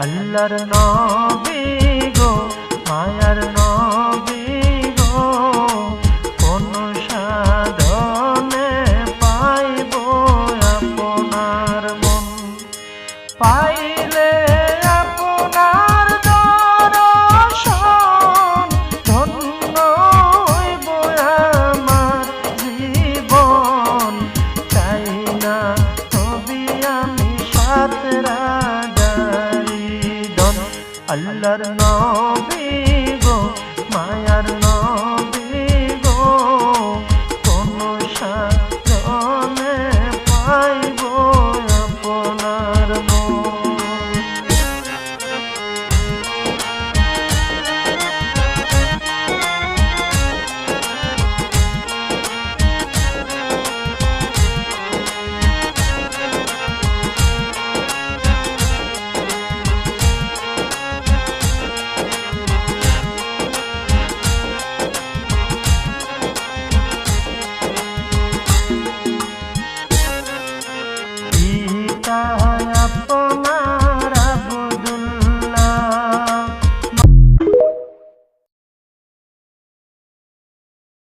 আল্লাহর নবী গো মায়ার নবী গো কোন সাধনে পাইব আপনার মন পাইলে আপনার দর্শন ধন্য হইব আমার জীবন চাই না তবে আমি সাত রাজারি ধন আল্লাহর নবী